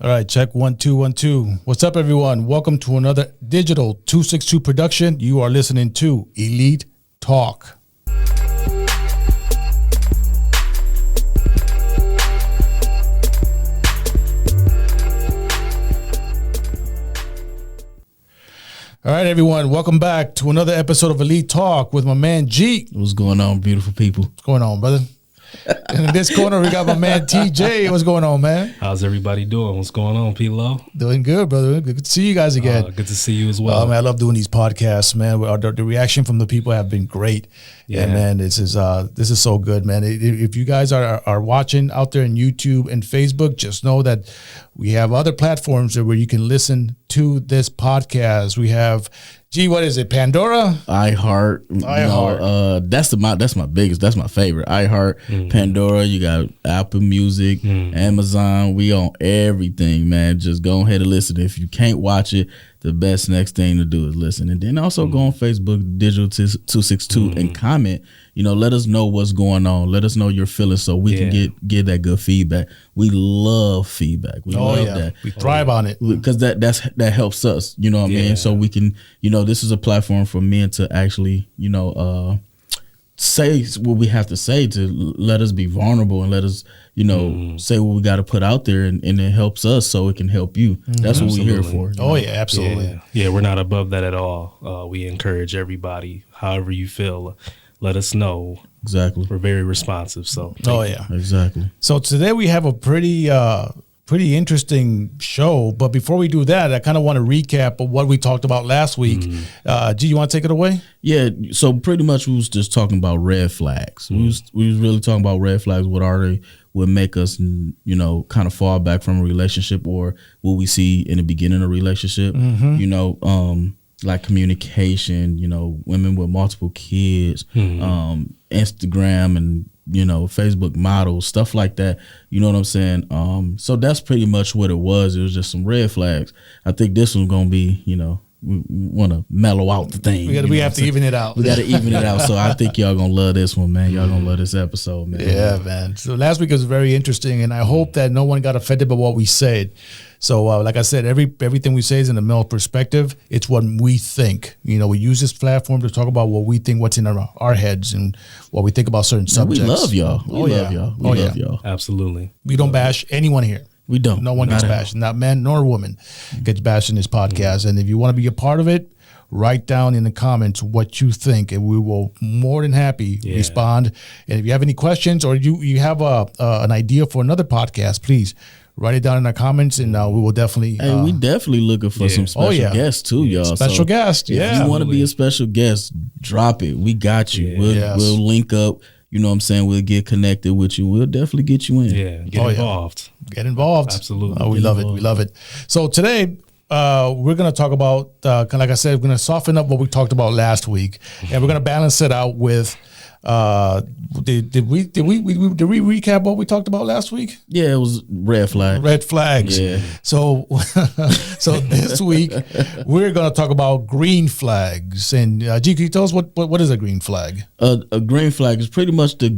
All right, check 1 2 1 2. What's up, everyone? Welcome to another Digital 262 production. You are listening to Elite Talk. All right, everyone. Welcome back to another episode of Elite Talk with my man G. What's going on, beautiful people? What's going on, brother? And in this corner, we got my man TJ. What's going on, man? How's everybody doing? What's going on, P-Lo? Doing good, brother. Good to see you guys again. Good to see you as well. Man, I love doing these podcasts, man. The reaction from the people have been great. Yeah, and man, this is so good, man. If you guys are watching out there on YouTube and Facebook, just know that we have other platforms where you can listen to this podcast. We have, what is it? Pandora, iHeart. That's my biggest. That's my favorite. iHeart, Pandora. You got Apple Music, Amazon. We on everything, man. Just go ahead and listen. If you can't watch it, the best next thing to do is listen, and then also go on Facebook, Digital 262, and comment. Let us know what's going on. Let us know your feelings so we can get that good feedback. We love feedback. We love that. We thrive on it because that helps us. You know what I mean? So we can. This is a platform for men to actually, say what we have to say, to let us be vulnerable and let us, say what we got to put out there, and it helps us so it can help you. That's what we're here for. Yeah, absolutely. Yeah, we're not above that at all. We encourage everybody, however you feel, let us know. Exactly. We're very responsive. So. Exactly. So today we have a pretty interesting show, but before we do that, I kind of want to recap of what we talked about last week. G, you want to take it away? Yeah, so pretty much we was just talking about red flags. We was really talking about red flags. What are they? Would make us, kind of fall back from a relationship, or what we see in the beginning of a relationship. Like communication. Women with multiple kids, Instagram and Facebook models, stuff like that. You know what I'm saying? So that's pretty much what it was. It was just some red flags. I think this one's gonna be, we want to mellow out the thing. We have to even it out. We got to even it out. So I think y'all gonna love this one, man. Y'all gonna love this episode, man. Yeah, man. So last week was very interesting, and I hope that no one got offended by what we said. So like I said, everything we say is in the male perspective. It's what we think. We use this platform to talk about what we think, what's in our heads, and what we think about certain subjects. We love y'all. We love y'all. We love y'all. Absolutely. We don't bash anyone here. We don't. No one gets bashed. Not man nor woman gets bashed in this podcast. And if you want to be a part of it, write down in the comments what you think, and we will more than happy respond. And if you have any questions, or you have an idea for another podcast, please write it down in the comments, and we will definitely. Hey, we definitely looking for some special guests too, y'all. Special guests, If you want to be a special guest, drop it. We got you. We'll link up. You know what I'm saying? We'll get connected with you. We'll definitely get you in. Yeah, get involved. Get involved. Absolutely. We love it. We love it. So today, we're going to talk about, like I said, we're going to soften up what we talked about last week, and we're going to balance it out with. Did we recap what we talked about last week? Yeah, it was red flag. Red flags. Yeah. So this week we're going to talk about green flags. And G, can you tell us what is a green flag? A green flag is pretty much the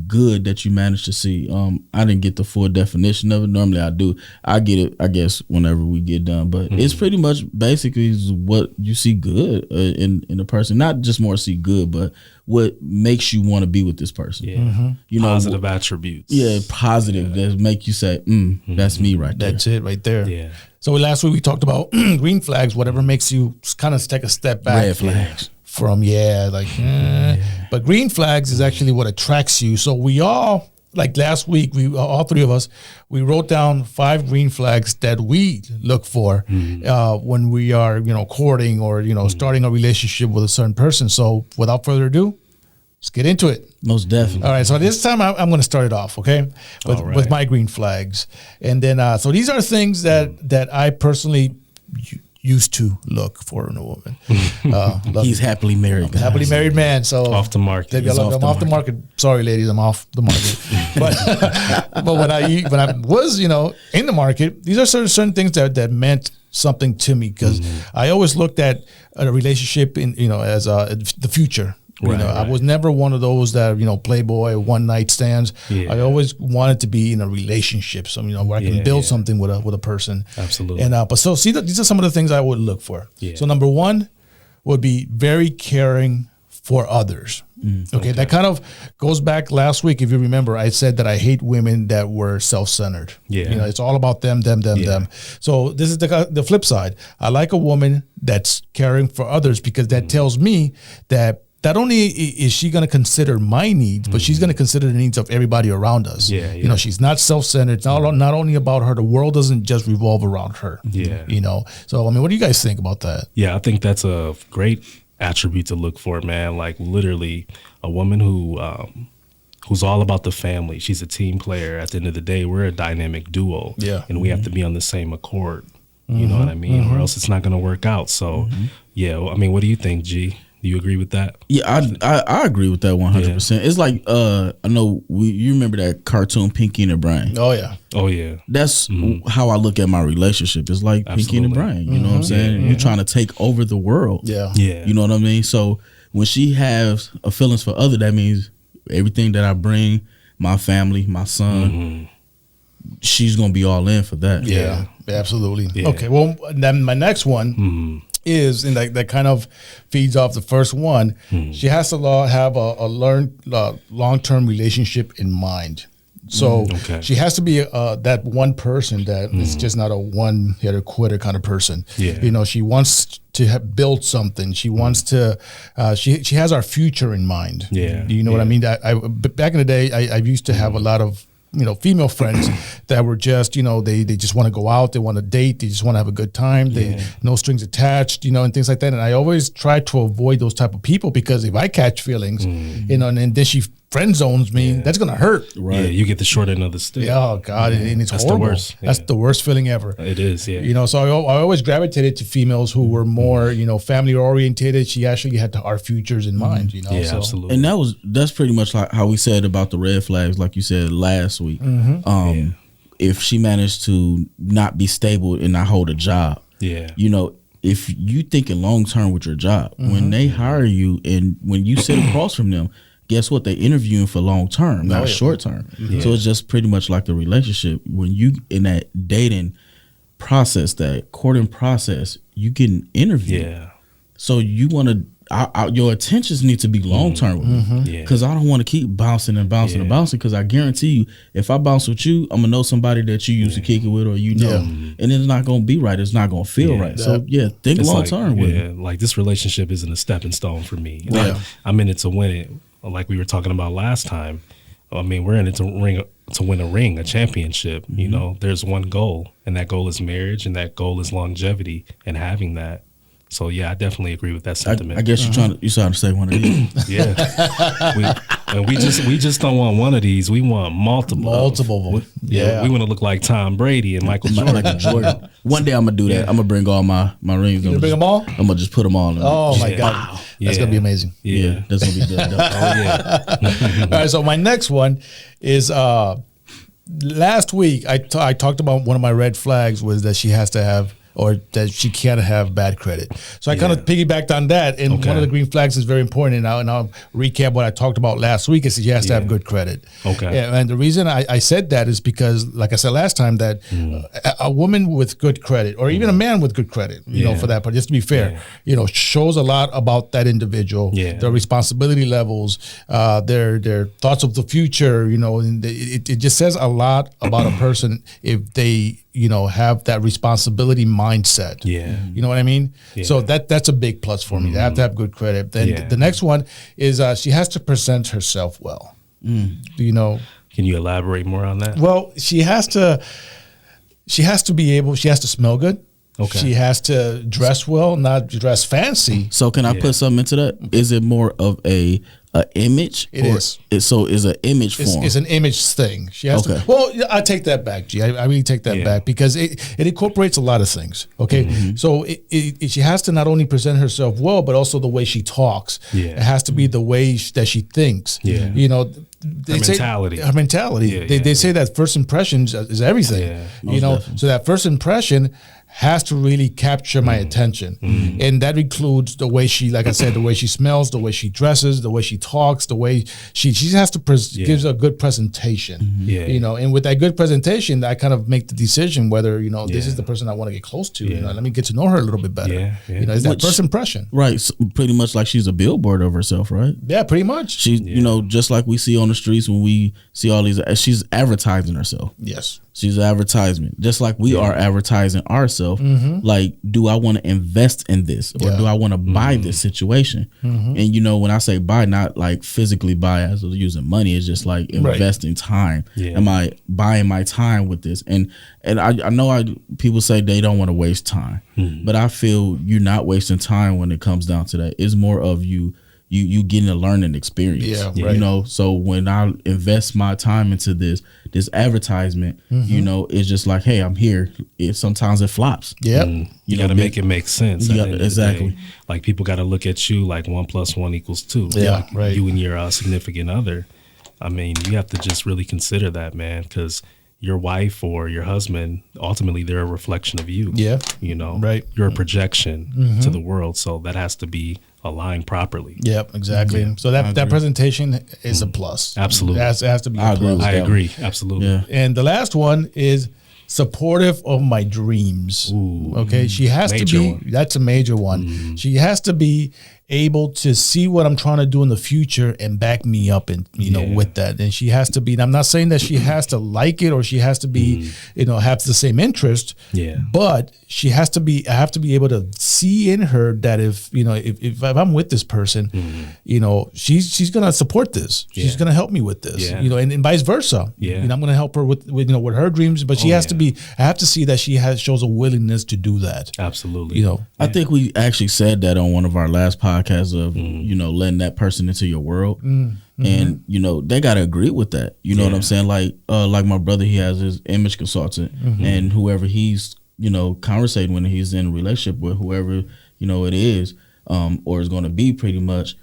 good that you managed to see. I didn't get the full definition of it. Normally I do. I get it, I guess, whenever we get done. But it's pretty much basically what you see good in a person. Not just more see good, but what makes you want to be with this person. Yeah. Positive attributes. Yeah, positive that make you say, that's me right there. That's it right there. Yeah. So last week we talked about green flags, whatever makes you kind of take a step back. Red flags. From, But green flags is actually what attracts you. So we all, like last week, all three of us, we wrote down 5 green flags that we look for when we are, courting or, starting a relationship with a certain person. So without further ado, let's get into it. Most definitely. All right. So this time I'm going to start it off, okay, with my green flags. And then, so these are things that I personally used to look for in a woman. He's happly married. Happily married man. So off the market. I'm off the market. Sorry, ladies, I'm off the market. but when I was, in the market, these are certain things that meant something to me, because I always looked at a relationship as the future. You know, I was never one of those that, you know, playboy, one night stands. Yeah. I always wanted to be in a relationship, so, you know, where I can build something with a person. Absolutely. And but so see, these are some of the things I would look for. Yeah. So number one would be very caring for others. Okay, that kind of goes back last week. If you remember, I said that I hate women that were self-centered. Yeah. You know, it's all about them. So this is the flip side. I like a woman that's caring for others, because that tells me that not only is she going to consider my needs, but she's going to consider the needs of everybody around us. You know, she's not self-centered. It's not only about her. The world doesn't just revolve around her. You know, so I mean, what do you guys think about that? Yeah, I think that's a great attribute to look for, man. Like literally a woman who's all about the family. She's a team player. At the end of the day, we're a dynamic duo. And we have to be on the same accord. You know what I mean? Or else it's not going to work out. So yeah, I mean, what do you think, G? Do you agree with that? Yeah, I agree with that 100%. It's like I know you remember that cartoon Pinky and the Brain. Oh yeah. Oh yeah. That's how I look at my relationship. It's like Pinky and the Brain. You know what I'm saying? You're trying to take over the world. Yeah. You know what I mean? So when she has a feelings for other, that means everything that I bring, my family, my son, she's gonna be all in for that. Yeah, absolutely. Okay, well, then my next one is, and that kind of feeds off the first one. She has to have a long-term relationship in mind. So she has to be that one person that is just not a one-hitter quitter kind of person. You know, she wants to build something. She wants to. She has our future in mind. You know what I mean? Back in the day, I used to have a lot of, you know, female friends that were just, you know, they just want to go out, they want to date, they just want to have a good time, they no strings attached, you know, and things like that. And I always try to avoid those type of people, because if I catch feelings, you know, and then she friend zones me, that's gonna hurt. Yeah, you get the short end of the stick. Oh God, and it's That's horrible. the worst. That's the worst feeling ever. It is. Yeah. You know, so I always gravitated to females who were more, you know, family orientated. She actually had our futures in mind. You know, Absolutely. And that's pretty much like how we said about the red flags, like you said last week. If she managed to not be stable and not hold a job, you know, if you thinking long term with your job, when they hire you and when you sit across from them, guess what? They interviewing for long term, not short term. So it's just pretty much like the relationship. When you in that dating process, that courting process, you getting interviewed. So you want to, your attentions need to be long term with me, because I don't want to keep bouncing and bouncing and bouncing. Because I guarantee you, if I bounce with you, I'm gonna know somebody that you used to kick it with, or you know, and it's not gonna be right. It's not gonna feel right. So think long term with it. Like this relationship isn't a stepping stone for me. Like, I'm in it to win it. Like we were talking about last time. I mean, we're in it to win a ring, a championship. You know, there's one goal, and that goal is marriage, and that goal is longevity and having that. So yeah, I definitely agree with that sentiment. I guess you're trying to say one of these. we just don't want one of these. We want multiple of them. We want to look like Tom Brady and Michael Jordan. One day I'm gonna do that. I'm gonna bring all my rings. You bring them all? I'm gonna just put them all in. Oh my God, wow. That's gonna be amazing. Yeah, that's gonna be good. All right, so my next one is last week I talked about one of my red flags was that she has to have, or that she can't have bad credit. So I kind of piggybacked on that. And one of the green flags is very important. And I'll recap what I talked about last week. Is she has to have good credit. And the reason I said that is because, like I said last time, that a woman with good credit, or even a man with good credit, you know, for that part, just to be fair, you know, shows a lot about that individual, their responsibility levels, their thoughts of the future, you know, and it just says a lot about a person if they, you know, have that responsibility mindset. You know what I mean? So that's a big plus for me. They have to have good credit. Then the next one is she has to present herself well. You know? Can you elaborate more on that? Well, she has to be able, she has to smell good. She has to dress well, not dress fancy. So can I put something into that? Is it more of a image? It is. So is an image form. It's an image thing. She has to. Well, I take that back, G. I really take that back, because it incorporates a lot of things. Okay, so she has to not only present herself well, but also the way she talks. It has to be the way that she thinks. You know. Her mentality. They say that first impressions is everything. You know, so that first impression has to really capture my attention. And that includes the way she, like I said, the way she smells, the way she dresses, the way she talks, the way she has to gives a good presentation. You know, and with that good presentation, I kind of make the decision whether, you know, this is the person I want to get close to. You know, let me get to know her a little bit better. You know, it's that first impression. Right. So pretty much like she's a billboard of herself, right? Yeah, pretty much. She, you know, just like we see on the streets when we see all these, she's advertising herself. Yes. She's an advertisement, just like we are advertising ourselves. Like, do I want to invest in this, or do I want to buy this situation? And you know, when I say buy, not like physically buy as using money, it's just like investing time. Am I buying my time with this? And I know people say they don't want to waste time, but I feel you're not wasting time when it comes down to that. It's more of you getting a learning experience. You know, so when I invest my time into this advertisement, you know, it's just like, hey, I'm here. Sometimes it flops. You got to make it make sense. Exactly. Like, people got to look at you like 1 + 1 = 2. Like you and your significant other. I mean, you have to just really consider that, man, because your wife or your husband, ultimately, they're a reflection of you. You know, you're a projection to the world. So that has to be aligned properly. Yep, exactly. So that presentation is a plus. Absolutely. It has to be a plus. I agree. Absolutely. And the last one is supportive of my dreams. Okay, she has to be. That's a major one. She has to be able to see what I'm trying to do in the future and back me up, and you know, with that. And she has to be. And I'm not saying that she has to like it or she has to be, you know, have the same interest. But she has to be. I have to be able to see in her that if you know, if I'm with this person, you know, she's gonna support this. She's gonna help me with this. You know, and vice versa. You know, I'm gonna help her with you know, with her dreams. But she has to be. I have to see that she shows a willingness to do that. Absolutely. You know, I think we actually said that on one of our last podcasts of you know, letting that person into your world, and you know, they gotta agree with that. You know what I'm saying? Like my brother, he has his image consultant, and whoever he's, you know, conversating when he's in a relationship with, whoever, you know, it is, or is going to be, pretty much,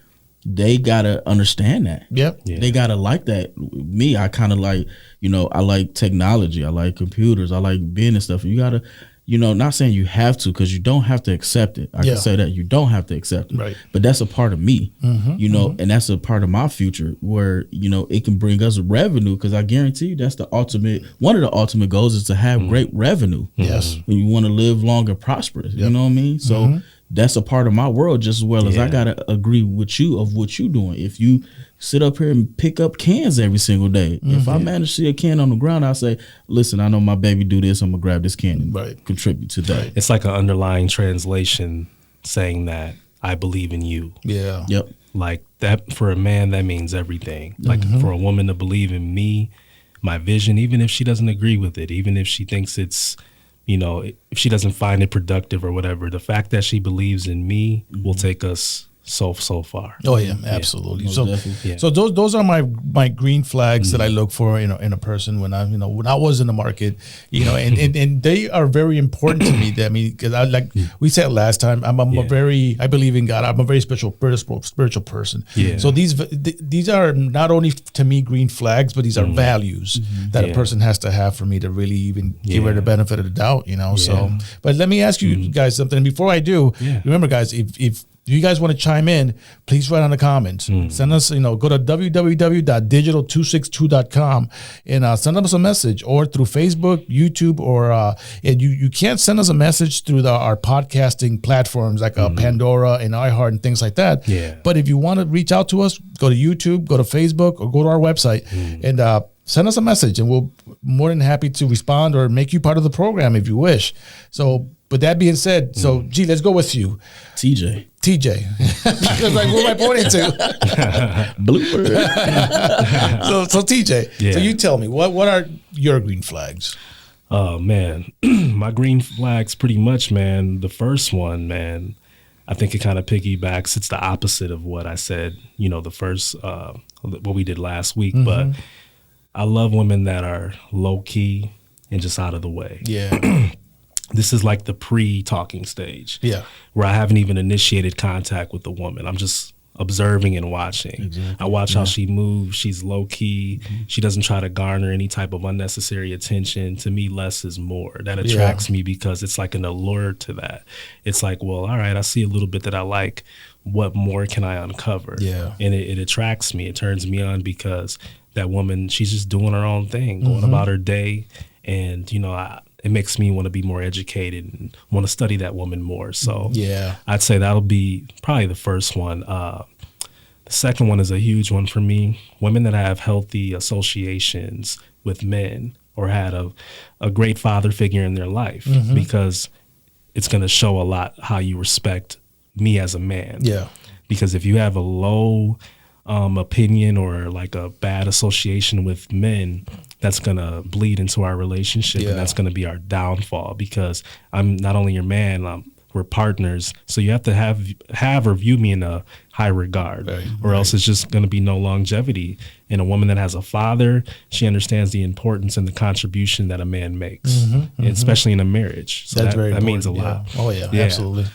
they gotta understand that. They gotta like that. Me, I kind of like, you know, I like technology, I like computers, I like being and stuff. You gotta, you know, not saying you have to, because you don't have to accept it. I can say that you don't have to accept it, but that's a part of me, you know, and that's a part of my future where, you know, it can bring us revenue, because I guarantee you that's the ultimate, one of the ultimate goals is to have great revenue. When you want to live long and prosperous, you know what I mean? So that's a part of my world, just as well as I gotta agree with you of what you doing. If you sit up here and pick up cans every single day, if I manage to see a can on the ground, I say, listen, I know my baby do this, I'm gonna grab this can and contribute to that. It's like an underlying translation saying that I believe in you. Like that, for a man, that means everything. Like for a woman to believe in me, my vision, even if she doesn't agree with it, even if she thinks it's, you know, if she doesn't find it productive or whatever, the fact that she believes in me will take us so far. Oh yeah, absolutely. So those are my green flags that I look for in a person when I was in the market, you know, and they are very important to me. That, I mean, because I, like we said last time, I'm a very, I believe in God. I'm a very spiritual person. So these are not only to me green flags, but these are values that a person has to have for me to really even give her the benefit of the doubt, you know. So, but let me ask you guys something. And before I do, remember, guys, if you guys want to chime in, please write on the comments. Send us, you know, go to www.digital262.com and send us a message, or through Facebook, YouTube, or and you can't send us a message through our podcasting platforms like Pandora and iHeart and things like that. But if you want to reach out to us, go to YouTube, go to Facebook, or go to our website and send us a message, and we'll be more than happy to respond or make you part of the program if you wish. So, with that being said, so G, let's go with you. TJ. Because like, where am I pointing to? Blooper. so TJ, so you tell me, what are your green flags? Oh man, my green flags, pretty much, man. The first one, man, I think it kind of piggybacks. It's the opposite of what I said, you know, the first, what we did last week. But I love women that are low key and just out of the way. This is like the pre-talking stage. Where I haven't even initiated contact with the woman. I'm just observing and watching. Exactly. I watch how she moves. She's low key. She doesn't try to garner any type of unnecessary attention. To me, less is more. That attracts me because it's like an allure to that. It's like, well, all right, I see a little bit that I like. What more can I uncover? Yeah. And it attracts me. It turns me on because that woman, she's just doing her own thing, going about her day. And, you know, it makes me want to be more educated and want to study that woman more. So Yeah. I'd say that'll be probably the first one. The second one is a huge one for me. Women that have healthy associations with men or had a great father figure in their life, because it's going to show a lot how you respect me as a man. Yeah. Because if you have a low opinion or like a bad association with men, that's going to bleed into our relationship, and that's going to be our downfall, because I'm not only your man, we're partners. So you have to have or view me in a high regard, or else it's just going to be no longevity. And a woman that has a father, she understands the importance and the contribution that a man makes, and especially in a marriage. So that means a lot. Oh yeah, absolutely.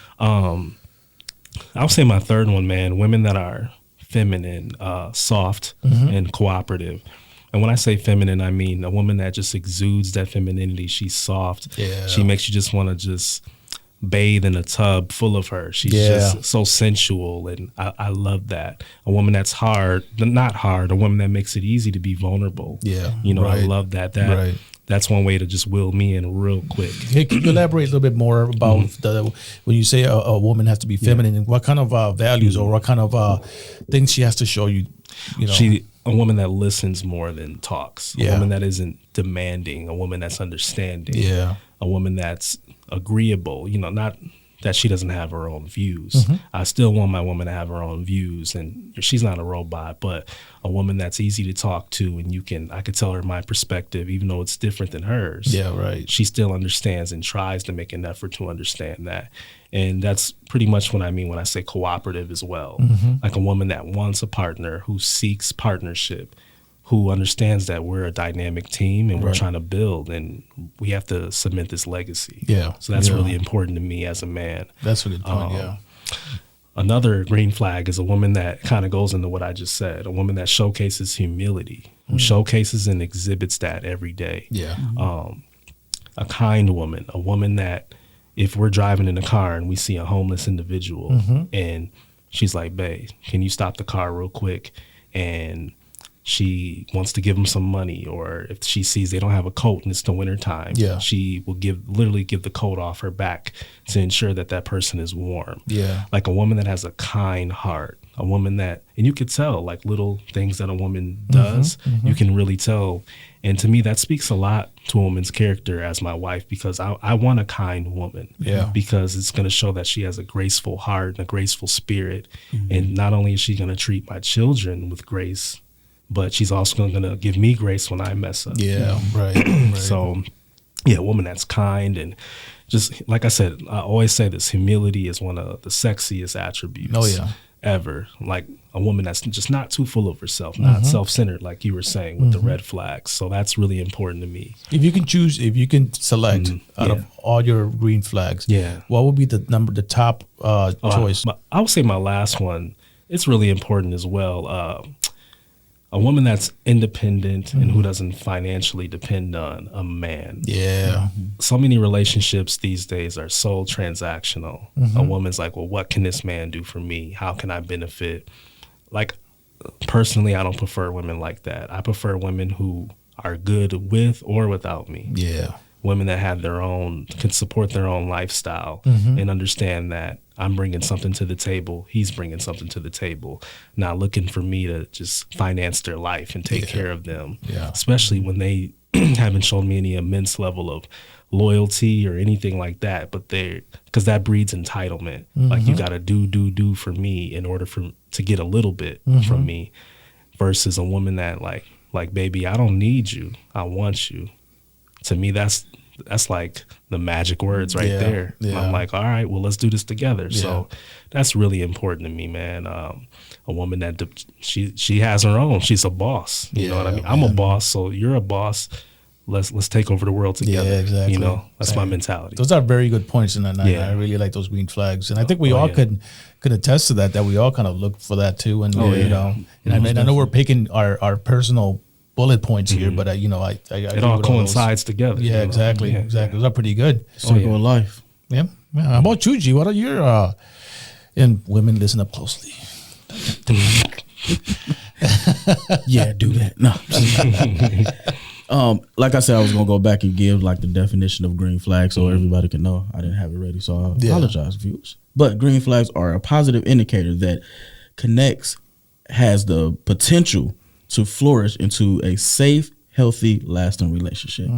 I'll say my third one, man, women that are feminine, soft, and cooperative. And when I say feminine, I mean a woman that just exudes that femininity. She's soft. Yeah. She makes you just want to just bathe in a tub full of her. She's just so sensual, and I love that. A woman that's not hard, a woman that makes it easy to be vulnerable. Yeah. You know, I love that. That's one way to just will me in real quick. Hey, can you elaborate a little bit more about when you say a woman has to be feminine, and what kind of values or what kind of things she has to show you? You know, a woman that listens more than talks. A woman that isn't demanding. A woman that's understanding. Yeah. A woman that's agreeable. You know, not that she doesn't have her own views. I still want my woman to have her own views, and she's not a robot, but a woman that's easy to talk to, and I could tell her my perspective, even though it's different than hers. Yeah, right. She still understands and tries to make an effort to understand that. And that's pretty much what I mean when I say cooperative as well. Like a woman that wants a partner, who seeks partnership, who understands that we're a dynamic team and we're trying to build, and we have to cement this legacy. Yeah. So that's really important to me as a man. That's a good point, Another green flag is a woman that kind of goes into what I just said, a woman that showcases humility, who showcases and exhibits that every day. Yeah. A kind woman, a woman that if we're driving in a car and we see a homeless individual and she's like, babe, can you stop the car real quick? And she wants to give them some money, or if she sees they don't have a coat and it's the winter time, she will literally give the coat off her back to ensure that that person is warm. Yeah. Like a woman that has a kind heart, a woman that, and you could tell like little things that a woman does, you can really tell. And to me, that speaks a lot to a woman's character as my wife, because I want a kind woman. Yeah. Because it's going to show that she has a graceful heart and a graceful spirit. And not only is she going to treat my children with grace, but she's also going to give me grace when I mess up. Yeah, right. So, yeah, a woman that's kind, and just like I said, I always say this, humility is one of the sexiest attributes ever. Like a woman that's just not too full of herself, not self-centered, like you were saying with the red flags. So that's really important to me. If you can select out of all your green flags, what would be the top choice? I would say my last one, it's really important as well. A woman that's independent and who doesn't financially depend on a man. Yeah. So many relationships these days are so transactional. A woman's like, well, what can this man do for me? How can I benefit? Like, personally, I don't prefer women like that. I prefer women who are good with or without me. Yeah. Women that have can support their own lifestyle and understand that I'm bringing something to the table, he's bringing something to the table, not looking for me to just finance their life and take care of them, especially when they haven't shown me any immense level of loyalty or anything like that, but because that breeds entitlement. Like you got to do for me in order to get a little bit from me, versus a woman that like, baby, I don't need you, I want you. To me, that's like the magic words right there. Yeah. I'm like, all right, well, let's do this together. Yeah. So that's really important to me, man. A woman that she has her own. She's a boss. You know what I mean? I'm a boss, so you're a boss. let's take over the world together. Yeah, exactly. You know, that's my mentality. Those are very good points in that night. I really like those green flags, and I think we all could attest to that. That we all kind of look for that too, and you know, and I know we're picking our personal bullet points here, but you know, I it all coincides together. Yeah, exactly, exactly. Those are pretty good. Circle of life. Yeah. How about you, G? What are your and women listen up closely? Yeah, do that. No. Like I said, I was gonna go back and give like the definition of green flags so everybody can know. I didn't have it ready, so I apologize, viewers. But green flags are a positive indicator that connects has the potential to flourish into a safe, healthy, lasting relationship.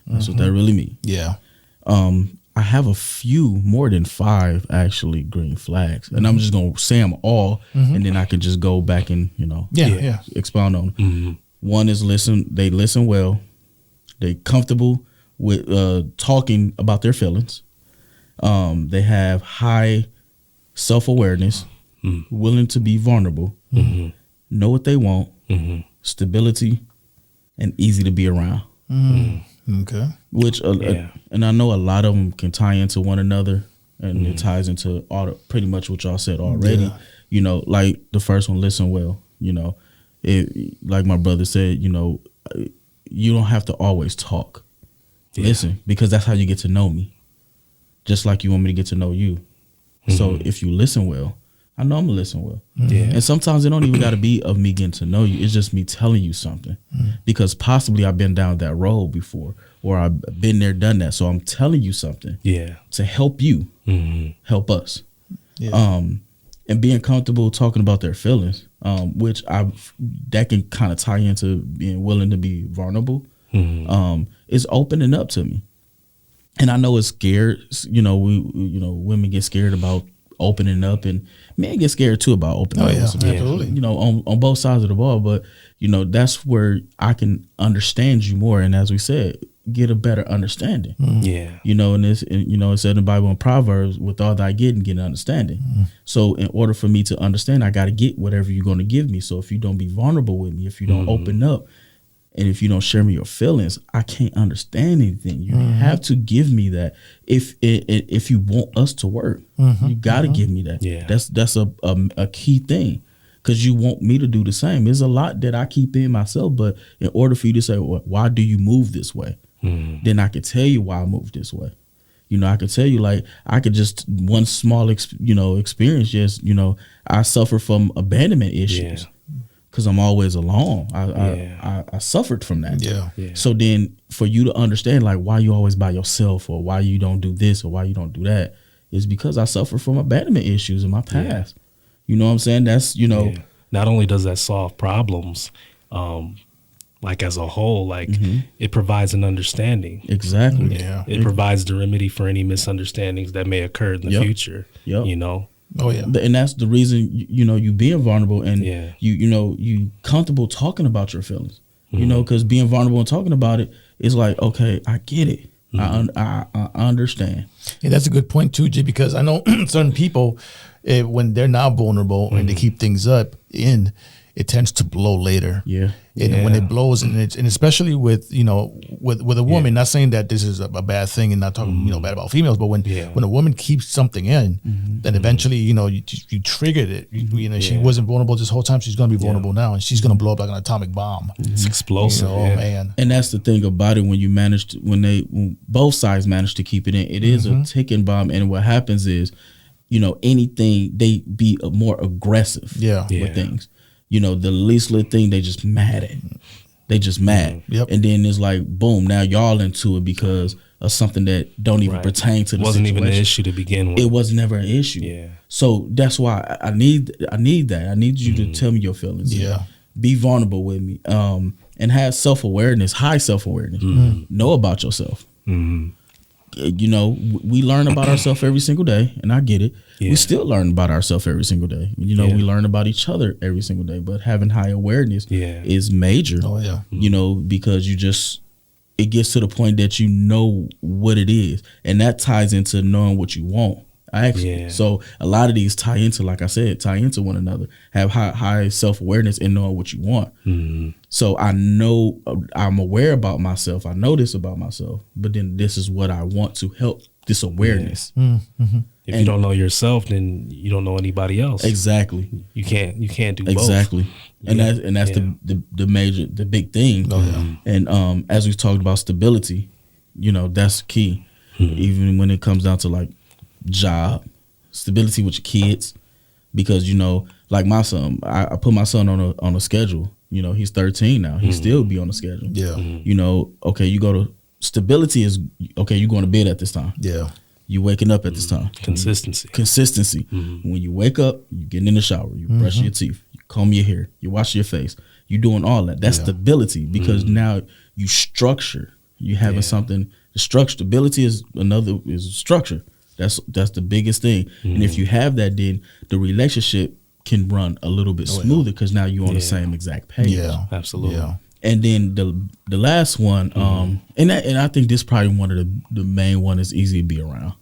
That's what that really means. Yeah. I have a few, more than 5 actually, green flags, and I'm just gonna say them all, and then I can just go back and expound on them. One is they listen well, they comfortable with talking about their feelings. They have high self-awareness, willing to be vulnerable, know what they want, stability, and easy to be around. Okay. Which and I know a lot of them can tie into one another, and it ties into pretty much what y'all said already. Yeah. You know, like the first one, listen well. You know, like my brother said, you know, you don't have to always talk. Listen, because that's how you get to know me. Just like you want me to get to know you. So if you listen well, I know I'm gonna listen well. And sometimes it don't even gotta be of me getting to know you. It's just me telling you something. Because possibly I've been down that road before, or I've been there, done that. So I'm telling you something to help you, help us. And being comfortable talking about their feelings, which that can kind of tie into being willing to be vulnerable, is opening up to me. And I know it's scared. You know, women get scared about opening up, and men get scared too about opening up. Absolutely. You know, on both sides of the ball. But you know, that's where I can understand you more, and as we said, get a better understanding. You know, and it said in the Bible in Proverbs, with all thy getting, get an understanding. So in order for me to understand, I got to get whatever you're going to give me. So if you don't be vulnerable with me, if you don't open up, and if you don't share me your feelings, I can't understand anything. You have to give me that. If you want us to work, you got to give me that. That's a key thing, because you want me to do the same. There's a lot that I keep in myself, but in order for you to say, well, why do you move this way? Then I could tell you why I move this way. You know, I could tell you, like, I could just one small experience. Just, you know, I suffer from abandonment issues. Because I'm always alone. I suffered from that. So then for you to understand, like, why you always by yourself, or why you don't do this, or why you don't do that, is because I suffer from abandonment issues in my past. You know what I'm saying? That's, you know. Not only does that solve problems, like as a whole, like it provides an understanding. Exactly. It provides the remedy for any misunderstandings that may occur in the future. You know. And that's the reason, you know, you being vulnerable, and you comfortable talking about your feelings. You know, because being vulnerable and talking about it is like, okay, I get it. I understand. Yeah, that's a good point too, G, because I know certain people, when they're not vulnerable and they keep things up in, it tends to blow later. And when it blows, and especially with, you know, with a woman, not saying that this is a bad thing, and not talking, you know, bad about females, but when a woman keeps something in, then eventually, you know, you triggered it. You know, she wasn't vulnerable this whole time. She's going to be vulnerable now, and she's going to blow up like an atomic bomb. It's explosive. You know, man. And that's the thing about it, when you manage to, when both sides manage to keep it in, it is a ticking bomb. And what happens is, you know, anything, they be more aggressive with things. You know, the least little thing, they just mad at. They just mad. And then it's like, boom, now y'all into it because of something that don't even pertain to the wasn't situation. Even an issue to begin with. It was never an issue. So that's why I need that. I need you to tell me your feelings. Be vulnerable with me. And have self-awareness, high self-awareness. Know about yourself. You know, we learn about ourselves every single day, and I get it. We still learn about ourselves every single day. You know, we learn about each other every single day, but having high awareness is major. You know, because it gets to the point that you know what it is, and that ties into knowing what you want So a lot of these tie into one another, have high self-awareness and knowing what you want. So I know, I'm aware about myself. I know this about myself, but then this is what I want to help this awareness. If you don't know yourself, then you don't know anybody else. Exactly. You can't do both. Exactly. And that's the big thing. And as we talked about stability, that's key. Even when it comes down to like job, stability with your kids, because like my son, I put my son on a schedule. He's 13 now. He still be on the schedule. Okay, you go to stability is okay. You going to bed at this time. You waking up at this time. Consistency. When you wake up, you get in the shower, you brush your teeth, you comb your hair, you wash your face, you doing all that. That's stability, because now you structure. You having something. The structure, stability is structure. That's the biggest thing. And if you have that, then the relationship can run a little bit smoother, because now you're on the same exact page. Absolutely. And then the last one, and I think this probably one of the main one is easy to be around.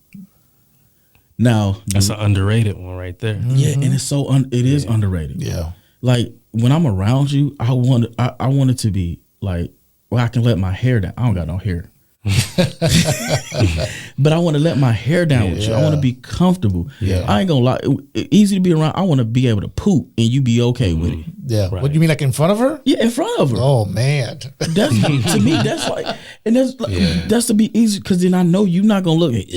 Now that's an underrated one right there. Yeah, and it's it is underrated. Yeah, like when I'm around you, I want it to be like, well, I can let my hair down. I don't got no hair. But I want to let my hair down with you. I want to be comfortable. I ain't gonna lie, easy to be around. I want to be able to poop and you be okay with it. What do you mean, like in front of her? Yeah, in front of her. Oh man, that's to me. That's like, and that's to be easy, because then I know you're not gonna look at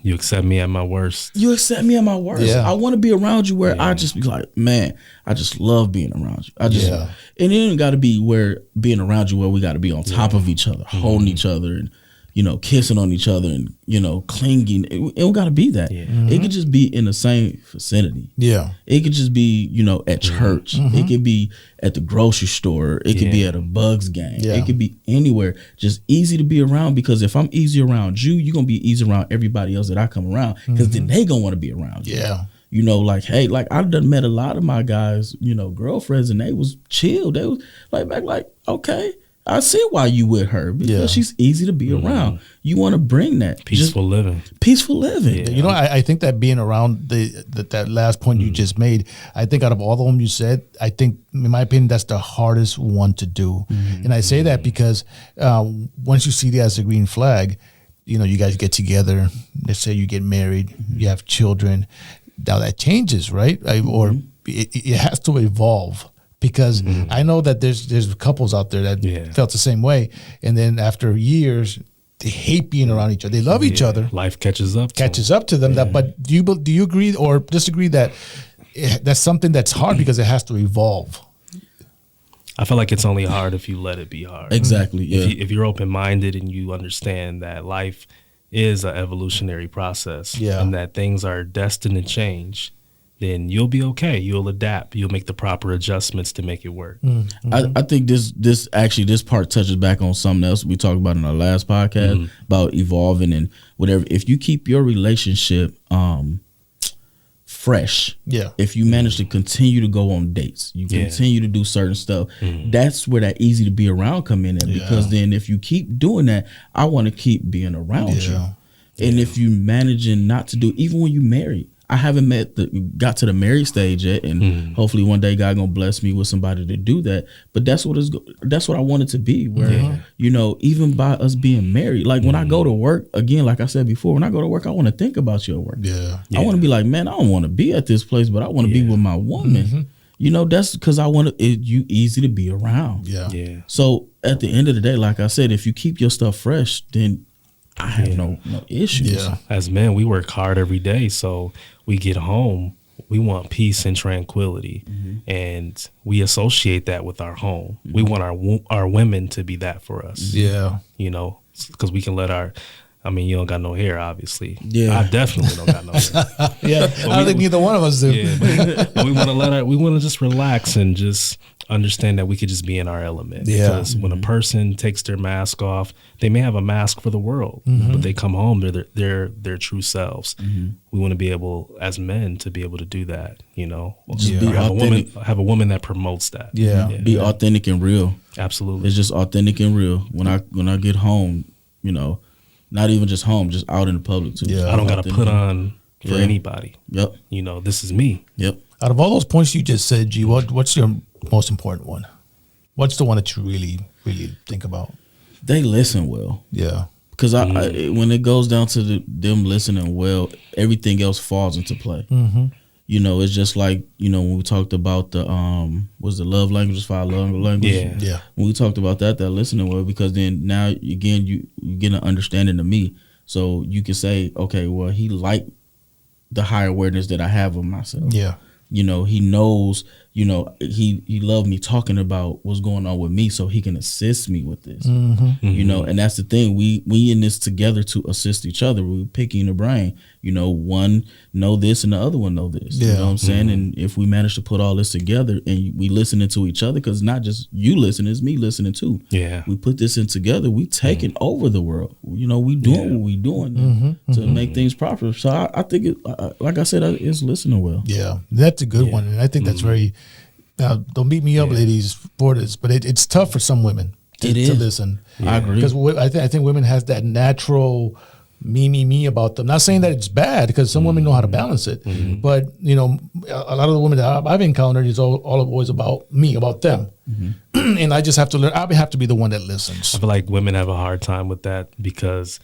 you accept me at my worst. You accept me at my worst. I want to be around you where I just be like, man, I just love being around you. And it ain't got to be where being around you where we got to be on top of each other, holding each other, and kissing on each other, and clinging. It don't got to be that. It could just be in the same vicinity. It could just be at church. It could be at the grocery store. It could be at a Bugs game. It could be anywhere. Just easy to be around, because if I'm easy around you, you're gonna be easy around everybody else that I come around, because then they gonna want to be around you. Like, hey, like I've done met a lot of my guys, girlfriends, and they was chill. They was like, okay, I see why you with her, because she's easy to be around. You want to bring that peaceful living. I think that being around that last point you just made, I think out of all of them you said, I think in my opinion that's the hardest one to do. And I say that because once you see that as a green flag, you guys get together. Let's say you get married, you have children. Now that changes, right? Or it has to evolve. Because I know that there's couples out there that felt the same way, and then after years, they hate being around each other. They love each other. Life catches up to them. But do you agree or disagree that that's something that's hard because it has to evolve? I feel like it's only hard if you let it be hard. Exactly. Yeah. If you're open minded and you understand that life is an evolutionary process, and that things are destined to change, then you'll be okay. You'll adapt. You'll make the proper adjustments to make it work. I think this part touches back on something else we talked about in our last podcast about evolving and whatever. If you keep your relationship fresh, if you manage to continue to go on dates, you continue to do certain stuff, that's where that easy to be around come in at, because then if you keep doing that, I want to keep being around you. And if you managing not to do, even when you married, I haven't got to the married stage yet, and hopefully one day God gonna bless me with somebody to do that. But that's what I want it to be. Where even by us being married, like when I go to work, again, like I said before, when I go to work, I want to think about you at work. I want to be like, man, I don't want to be at this place, but I want to be with my woman. That's because I want you easy to be around. So at the end of the day, like I said, if you keep your stuff fresh, then I have no issues. As men, we work hard every day, so we get home, we want peace and tranquility, and we associate that with our home. We want our women to be that for us. Because we can let you don't got no hair, obviously. I definitely don't got no hair. I don't think neither one of us do. But we want to just relax and just understand that we could just be in our element. Because when a person takes their mask off, they may have a mask for the world, but they come home, they're their true selves. We want to be able, as men, to be able to do that. Just be authentic. Have a woman that promotes that. Be authentic and real. Absolutely. It's just authentic and real. When I get home, Not even just home, just out in the public too. I don't got to put on for anybody. Yep. This is me. Yep. Out of all those points you just said, G, what's your most important one? What's the one that you really, really think about? They listen well. Yeah. Because when it goes down to them listening well, everything else falls into play. Mm-hmm. It's just like, when we talked about the was the love languages, 5 love languages. Yeah. When we talked about that listening well, because then now again you get an understanding of me. So you can say, okay, well, he liked the higher awareness that I have of myself. Yeah. He knows, he loved me talking about what's going on with me so he can assist me with this. Mm-hmm. And that's the thing. We in this together to assist each other. We're picking the brain. One know this and the other one know this. Yeah. You know what I'm saying? And if we manage to put all this together and we listening to each other, because not just you listening, it's me listening too. Yeah. We put this in together, we taking over the world. We doing what we doing to make things proper. So I think it, like I said, it's listening well. Yeah, that's a good one, and I think that's very. Now, don't beat me up, ladies, for this, but it's tough for some women to listen. I agree, because I think women has that natural me about them. Not saying that it's bad, because some women know how to balance it, but a lot of the women that I've encountered is all always about me, about them, and I just have to learn. I have to be the one that listens. I feel like women have a hard time with that because,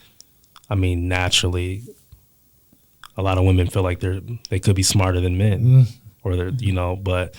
naturally, a lot of women feel like they could be smarter than men, or they're but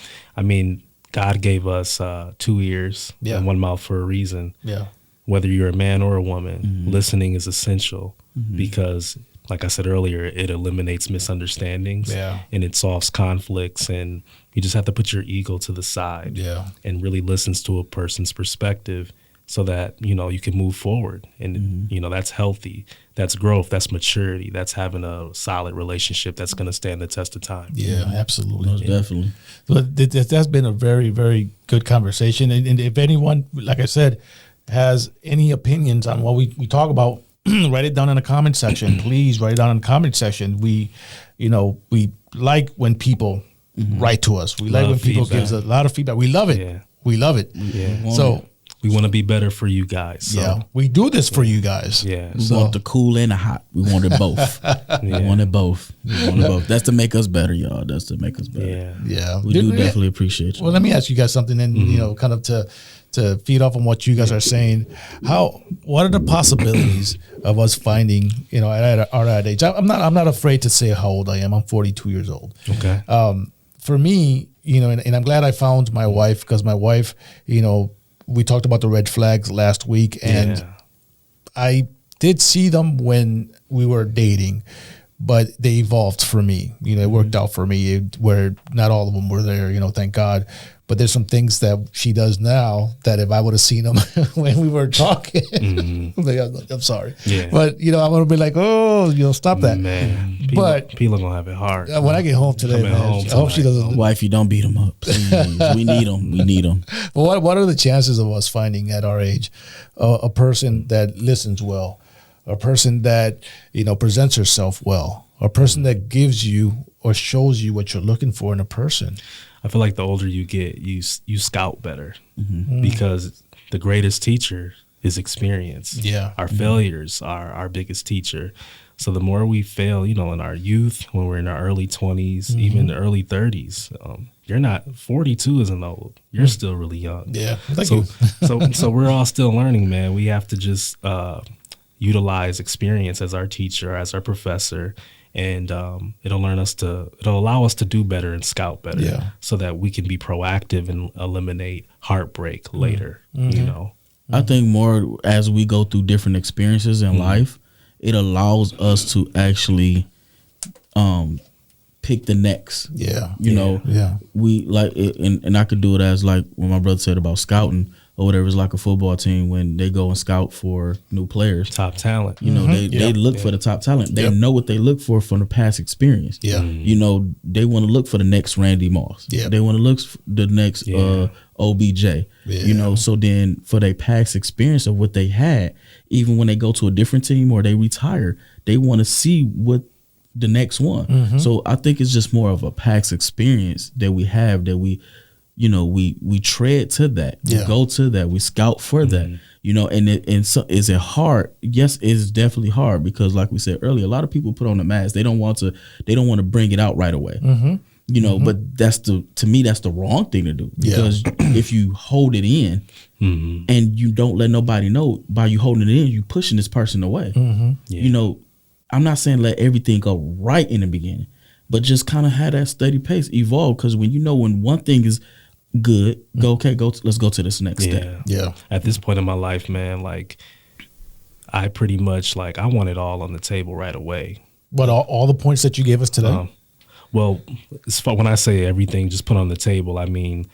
God gave us 2 ears and 1 mouth for a reason. Yeah. Whether you're a man or a woman, listening is essential because, like I said earlier, it eliminates misunderstandings and it solves conflicts, and you just have to put your ego to the side and really listens to a person's perspective so that, you can move forward. And, that's healthy. That's growth. That's maturity. That's having a solid relationship that's going to stand the test of time. Yeah, absolutely. Most definitely. So that's been a very, very good conversation. And if anyone, like I said, has any opinions on what we talk about, write it down in the comment section. Please write it down in the comment section. We like when people write to us. We like when people give us a lot of feedback. We love it. Yeah. We love it. Yeah. So we want to be better for you guys. So. We do this for you guys. Yeah. We want the cool and the hot. We want it both. We want it both. That's to make us better, y'all. That's to make us better. Yeah. We do definitely appreciate you. Well, let me ask you guys something, and kind of to feed off on what you guys are saying. What are the possibilities of us finding, at our age? I'm not afraid to say how old I am. I'm 42 years old. Okay. For me, and I'm glad I found my wife, because my wife, we talked about the red flags last week, and I did see them when we were dating, but they evolved for me. It worked out for me where not all of them were there, thank God. But there's some things that she does now that if I would have seen them when we were talking, I'm sorry. Yeah. But, I'm going to be like, stop that. Man, people are going to have it hard. When I get home today, I hope she doesn't. Wife, you don't beat them up, please. We need them. We need them. But what are the chances of us finding at our age a person that listens well, a person that, presents herself well, a person that gives you or shows you what you're looking for in a person? I feel like the older you get, you scout better because the greatest teacher is experience. Yeah. Our failures are our biggest teacher. So the more we fail, in our youth, when we're in our early 20s, even the early 30s, you're not 42 isn't old. You're still really young. Yeah. So we're all still learning, man. We have to just utilize experience as our teacher, as our professor. And it'll allow us to do better and scout better, so that we can be proactive and eliminate heartbreak later. I think more as we go through different experiences in life, it allows us to actually pick the next. We like it, and I could do it as like when my brother said about scouting or whatever. It's like a football team when they go and scout for new players, top talent. They look for the top talent. They know what they look for from the past experience. They want to look for the next Randy Moss. They want to look for the next OBJ. So then for their past experience of what they had, even when they go to a different team or they retire, they want to see what the next one. So I think it's just more of a past experience that we have, that we tread to that. We go to that. We scout for that. You know, and so is it hard? Yes, it's definitely hard because, like we said earlier, a lot of people put on the mask. They don't want to bring it out right away. You know, but to me that's the wrong thing to do, because if you hold it in and you don't let nobody know, by you holding it in, you pushing this person away. You know, I'm not saying let everything go right in the beginning, but just kind of have that steady pace, evolve. Because when one thing is good, let's go to this next step. Yeah. At this point in my life, man, like I pretty much I want it all on the table right away. But all the points that you gave us today? Well, when I say everything just put on the table, I mean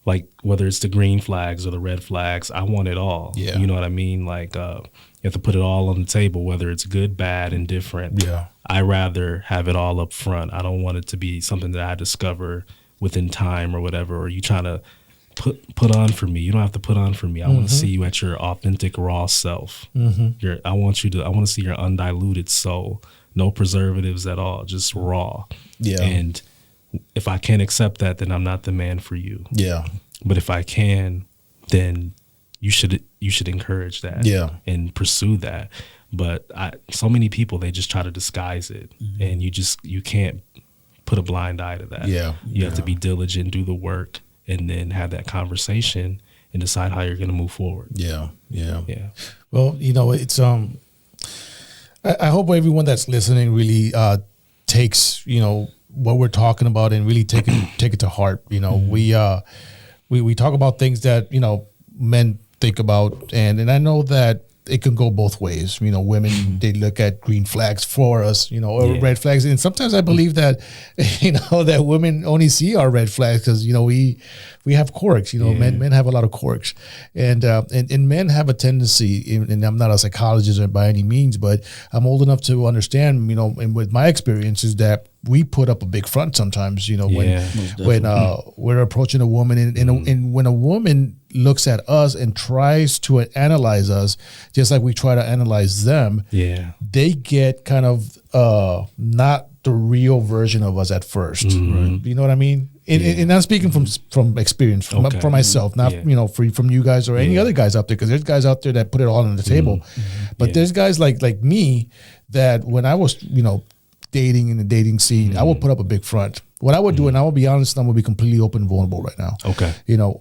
like whether it's the green flags or the red flags, I want it all. Yeah. You know what I mean? Like you have to put it all on the table, whether it's good, bad, indifferent. Yeah. I rather have it all up front. I don't want it to be something that I discover within time or whatever, or you trying to put on for me. You don't have to put on for me. I want to see you at your authentic, raw self. I want to see your undiluted soul. No preservatives at all, just raw. Yeah. And if I can't accept that, then I'm not the man for you. Yeah. But if I can, then you should encourage that. Yeah. And pursue that. But so many people, they just try to disguise it, and you can't put a blind eye to that. Yeah. You have to be diligent, do the work, and then have that conversation and decide how you're going to move forward. Yeah. Yeah. Yeah. Well, it's I hope everyone that's listening really takes what we're talking about and really take it to heart. We talk about things that men think about, and I know that it can go both ways. Women, they look at green flags for us, or red flags. And sometimes I believe that, that women only see our red flags because, we have quirks, men have a lot of quirks, and men have a tendency, and I'm not a psychologist by any means, but I'm old enough to understand, and with my experiences that we put up a big front sometimes, when we're approaching a woman and when a woman looks at us and tries to analyze us, just like we try to analyze them, they get kind of not the real version of us at first. Right? You know what I mean? And I'm speaking from experience, from myself, not from you guys or any other guys out there, because there's guys out there that put it all on the table, but there's guys like me that when I was dating in the dating scene, I would put up a big front. What I would do, and I will be honest, I'm gonna be completely open and vulnerable right now. Okay.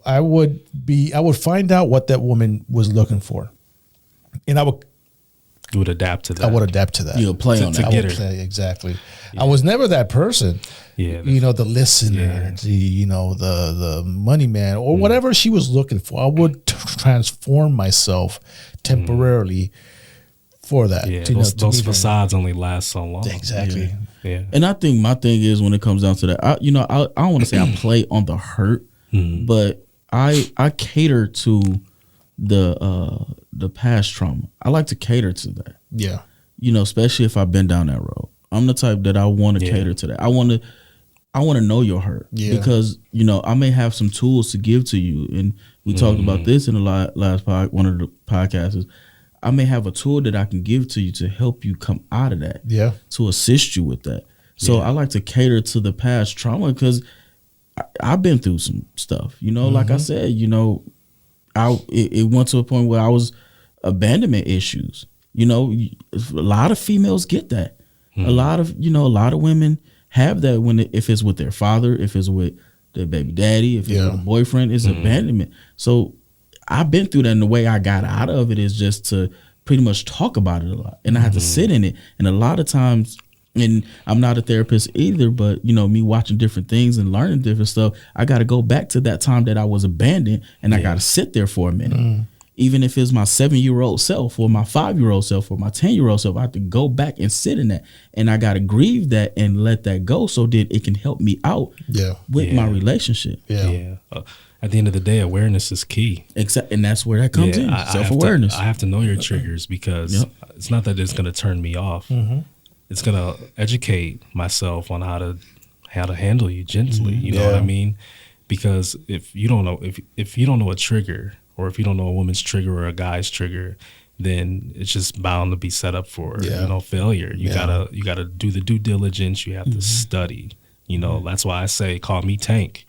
I would find out what that woman was looking for, and you would adapt to that. I would adapt to that. You'll play on that. I would play, exactly. Yeah. I was never that person. Yeah. The listener, the money man, or whatever she was looking for. I would transform myself temporarily for that. Yeah. Those facades only last so long. Exactly. Yeah. And I think my thing is, when it comes down to that, I don't want to say I play on the hurt, but I cater to the past trauma. I like to cater to that. Yeah. Especially if I've been down that road. I'm the type that I want to cater to that. I want to know your hurt, because I may have some tools to give to you, and we talked about this in the last one of the podcasts. Is I may have a tool that I can give to you to help you come out of that. Yeah. To assist you with that. So I like to cater to the past trauma, because I've been through some stuff. Like I said, it went to a point where I was abandonment issues. A lot of females get that. A lot of women have that if it's with their father, if it's with their baby daddy, if it's with a boyfriend, it's abandonment. So I've been through that, and the way I got out of it is just to pretty much talk about it a lot, and I had to sit in it. And a lot of times, and I'm not a therapist either, but me watching different things and learning different stuff, I got to go back to that time that I was abandoned, and I got to sit there for a minute. Even if it's my 7-year-old self or my 5-year-old self or my 10-year-old self, I have to go back and sit in that, and I got to grieve that and let that go, so that it can help me out with my relationship. At the end of the day, awareness is key. Exactly, and that's where that comes in. Self-awareness. I have to know your triggers, because it's not that it's going to turn me off. It's going to educate myself on how to handle you gently. You know what I mean? Because if you don't know a trigger, or if you don't know a woman's trigger or a guy's trigger, then it's just bound to be set up for failure. You gotta do the due diligence. You have to study. You know, that's why I say, call me Tank.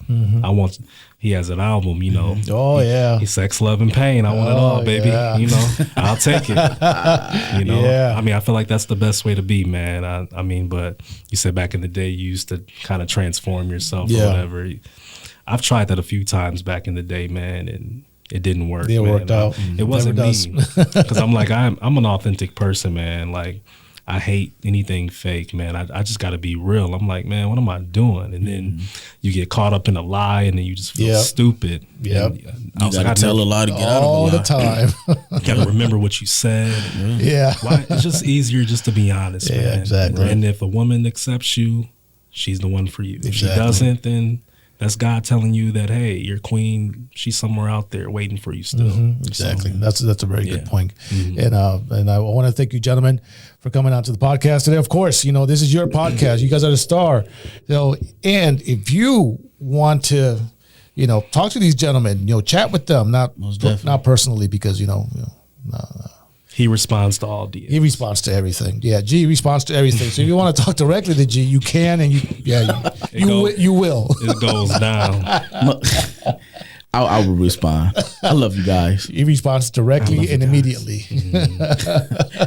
He has an album, you know. Oh, yeah. He's Sex, Love, and Pain. I want it all, baby. Yeah. You know, I'll take it. You know, Yeah. I mean, I feel like that's the best way to be, man. I mean, but you said back in the day, you used to kind of transform yourself or whatever. I've tried that a few times back in the day, man, and it didn't work. It worked out. It wasn't me. Because I'm like, I'm an authentic person, man. Like, I hate anything fake, man. I just got to be real. I'm like, man, what am I doing? And then you get caught up in a lie, and then you just feel stupid. Yeah, I was like, I tell a lie to get out of a lie. All the time. You got to remember what you said. Yeah. Why? It's just easier just to be honest, man. Exactly. And if a woman accepts you, she's the one for you. If she doesn't, then that's God telling you that, hey, your queen, she's somewhere out there waiting for you still. Exactly. So, that's a very good point. And I want to thank you, gentlemen, for coming out to the podcast today. Of course, you know, this is your podcast. You guys are the star. You know, and if you want to, you know, talk to these gentlemen, you know, chat with them, not personally, because, you know he responds to all DMs. He responds to everything. Yeah, G responds to everything. So if you want to talk directly to G, you can, and you will. It goes down. I will respond. I love you guys. He responds directly and immediately.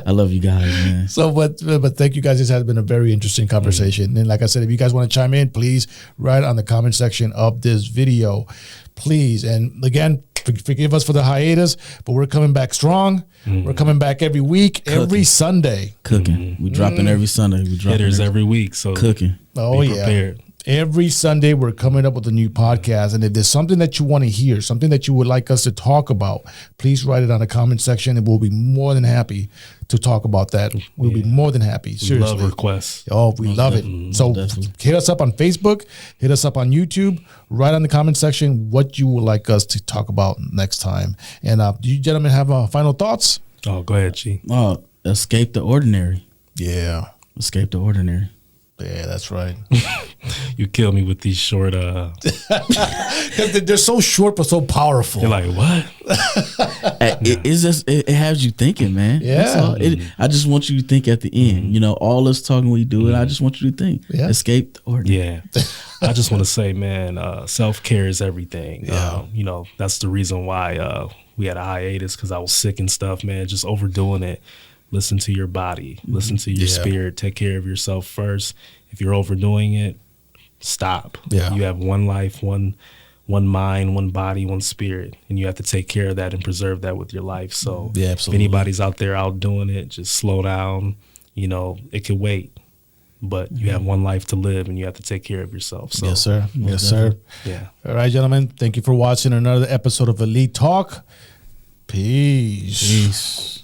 I love you guys, man. So, but thank you guys. This has been a very interesting conversation. And like I said, if you guys want to chime in, please write on the comment section of this video, please. And again, forgive us for the hiatus, but we're coming back strong. We're coming back every week, every Sunday. Cooking. We're dropping every Sunday. We dropping hitters every week. So cooking. Oh, be prepared. Every Sunday, we're coming up with a new podcast. And if there's something that you want to hear, something that you would like us to talk about, please write it on the comment section, and we'll be more than happy to talk about that. We'll be more than happy. Seriously. We love requests. Oh, we love it. So hit us up on Facebook, hit us up on YouTube, write on the comment section what you would like us to talk about next time. And do you gentlemen have final thoughts? Oh, go ahead, G. Escape the ordinary. Yeah. Escape the ordinary. Yeah, that's right. You kill me with these short. They're so short but so powerful. You're like, what? It has you thinking, man. Yeah. I just want you to think at the end. You know, all this talking we do, and I just want you to think. Yeah. Escape the ordinary. Yeah. I just want to say, man, self-care is everything. Yeah. You know, that's the reason why we had a hiatus, because I was sick and stuff, man, just overdoing it. Listen to your body. Listen to your spirit. Take care of yourself first. If you're overdoing it, stop. Yeah. You have one life, one mind, one body, one spirit, and you have to take care of that and preserve that with your life. So if anybody's out there out doing it, just slow down. You know, it could wait, but you have one life to live, and you have to take care of yourself. So, yes, sir. Yes, sir. Yeah. All right, gentlemen. Thank you for watching another episode of Elite Talk. Peace.